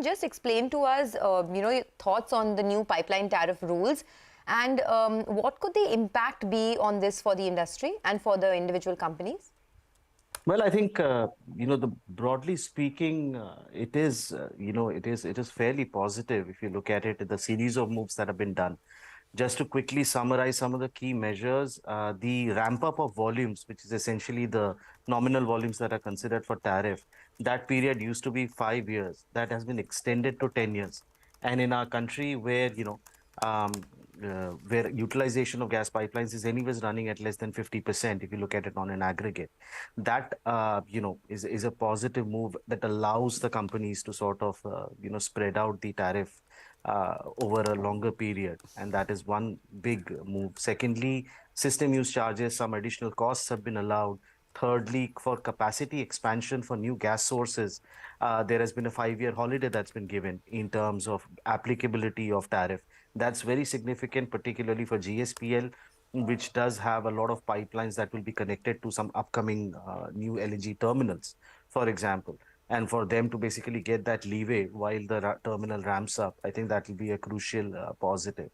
just explain to us, your thoughts on the new pipeline tariff rules, and what could the impact be on this for the industry and for the individual companies? Well, I think broadly speaking, it is it is fairly positive if you look at it. The series of moves that have been done. Just to quickly summarize some of the key measures, the ramp up of volumes, which is essentially the nominal volumes that are considered for tariff, that period used to be 5 years. That has been extended to 10 years. And in our country, where utilization of gas pipelines is anyways running at less than 50%, if you look at it on an aggregate, that is a positive move that allows the companies to sort of spread out the tariff over a longer period, and that is one big move. Secondly, system use charges, some additional costs have been allowed. Thirdly, for capacity expansion for new gas sources, there has been a 5-year holiday that's been given in terms of applicability of tariff. That's very significant, particularly for GSPL, which does have a lot of pipelines that will be connected to some upcoming new LNG terminals, for example. And for them to basically get that leeway while the terminal ramps up, I think that will be a crucial positive.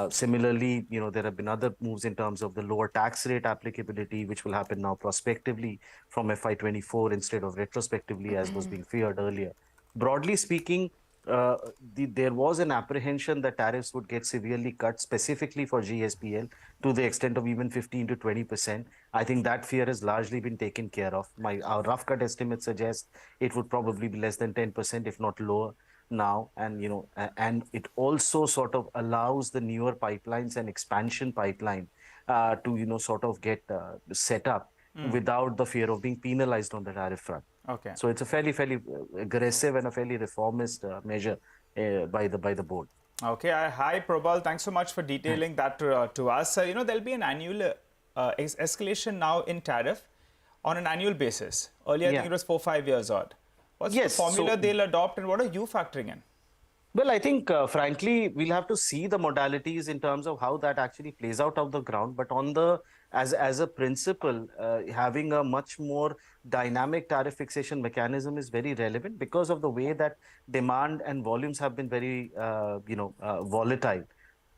Similarly, there have been other moves in terms of the lower tax rate applicability, which will happen now prospectively from FY24 instead of retrospectively, as was being feared earlier. Broadly speaking, there was an apprehension that tariffs would get severely cut specifically for GSPL to the extent of even 15 to 20%. I think that fear has largely been taken care of. Our rough cut estimates suggest it would probably be less than 10%, if not lower now. And, and it also sort of allows the newer pipelines and expansion pipeline to, sort of get set up without the fear of being penalized on the tariff front. Okay. So it's a fairly aggressive and a fairly reformist measure by the board. Okay. Hi, Probal. Thanks so much for detailing that to us. There'll be an annual escalation now in tariff on an annual basis. Earlier, I think it was 4-5 years odd. What's the formula they'll adopt, and what are you factoring in? Well, I think, frankly, we'll have to see the modalities in terms of how that actually plays out of the ground. But on as a principle, having a much more dynamic tariff fixation mechanism is very relevant because of the way that demand and volumes have been very, volatile.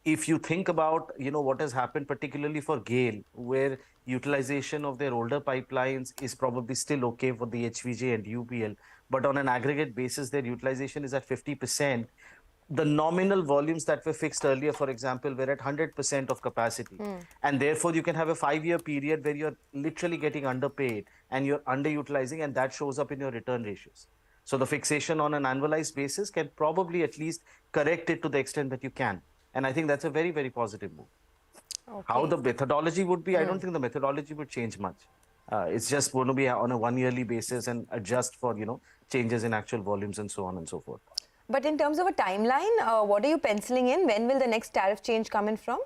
If you think about, what has happened, particularly for GAIL, where utilization of their older pipelines is probably still okay for the HVJ and UPL, but on an aggregate basis, their utilization is at 50%. The nominal volumes that were fixed earlier, for example, were at 100% of capacity. And therefore, you can have a 5-year period where you're literally getting underpaid and you're underutilizing, and that shows up in your return ratios. So the fixation on an annualized basis can probably at least correct it to the extent that you can. And I think that's a very, very positive move. Okay. How the methodology would be, I don't think the methodology would change much. It's just going to be on a 1-yearly basis and adjust for, changes in actual volumes and so on and so forth. But in terms of a timeline, what are you penciling in? When will the next tariff change come in from?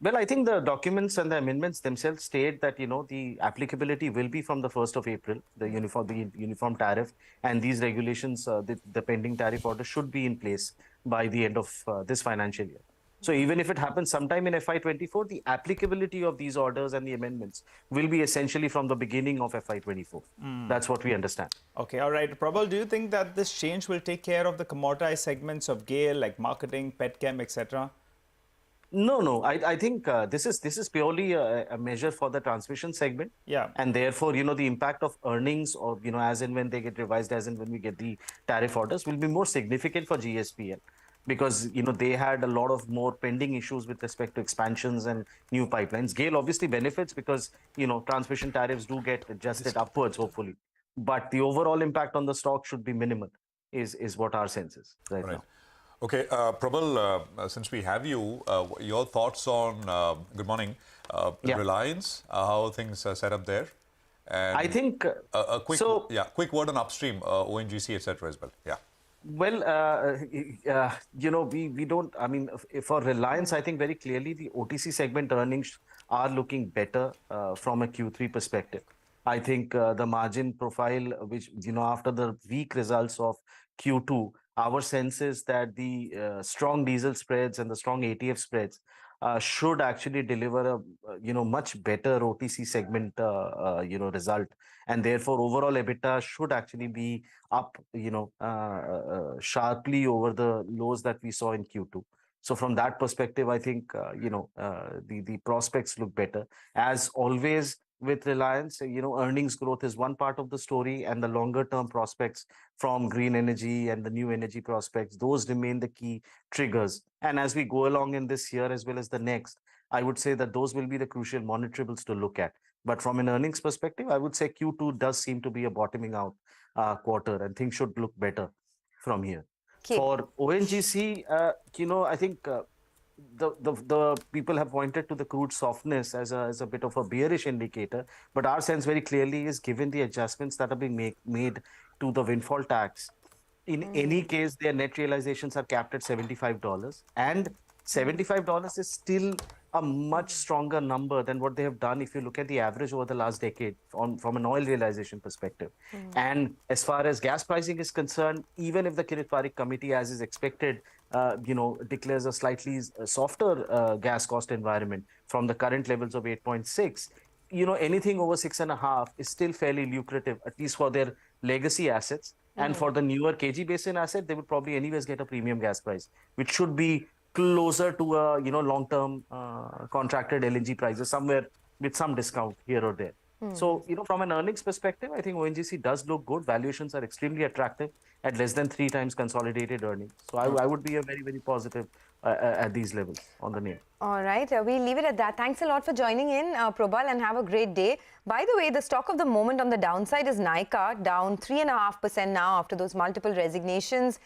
Well, I think the documents and the amendments themselves state that, the applicability will be from the 1st of April, the uniform tariff, and these regulations, the pending tariff order should be in place by the end of this financial year. So even if it happens sometime in FY24, the applicability of these orders and the amendments will be essentially from the beginning of FY24. That's what we understand. Okay, all right. Probal, do you think that this change will take care of the commoditized segments of GAIL, like marketing, petchem, etc.? No. I think this is purely a measure for the transmission segment. Yeah. And therefore, the impact of earnings or, as and when they get revised, as and when we get the tariff orders, will be more significant for GSPL. Because, they had a lot of more pending issues with respect to expansions and new pipelines. GAIL obviously benefits because, transmission tariffs do get adjusted upwards, hopefully. But the overall impact on the stock should be minimal, is what our sense is right now. Okay, Probal, since we have you, your thoughts on, good morning, Reliance, how things are set up there? And I think... a quick word on upstream, ONGC, etc. as well. Yeah. Well, we don't, for Reliance, I think very clearly the OTC segment earnings are looking better from a Q3 perspective. I think the margin profile, which, after the weak results of Q2, our sense is that the strong diesel spreads and the strong ATF spreads should actually deliver a much better OTC segment result, and therefore overall EBITDA should actually be up sharply over the lows that we saw in Q2. So from that perspective, I think the prospects look better. As always with Reliance, earnings growth is one part of the story, and the longer term prospects from green energy and the new energy prospects, those remain the key triggers. And as we go along in this year as well as the next, I would say that those will be the crucial monitorables to look at. But from an earnings perspective, I would say Q2 does seem to be a bottoming out quarter, and things should look better from here. Okay. For ONGC, I think the people have pointed to the crude softness as a bit of a bearish indicator, but our sense very clearly is, given the adjustments that are being made to the windfall tax, in any case, their net realizations are capped at $75, and $75 is still a much stronger number than what they have done if you look at the average over the last decade from an oil realization perspective. And as far as gas pricing is concerned, even if the Kirit Parikh committee, as is expected, declares a slightly softer gas cost environment from the current levels of 8.6, anything over 6.5 is still fairly lucrative, at least for their legacy assets. And for the newer KG Basin asset, they would probably anyways get a premium gas price, which should be closer to a long-term contracted LNG prices somewhere with some discount here or there. So, from an earnings perspective, I think ONGC does look good. Valuations are extremely attractive at less than 3 times consolidated earnings. So I would be a very, very positive at these levels on the name. All right, we'll leave it at that. Thanks a lot for joining in, Probal, and have a great day. By the way, the stock of the moment on the downside is Nykaa, down 3.5% now after those multiple resignations.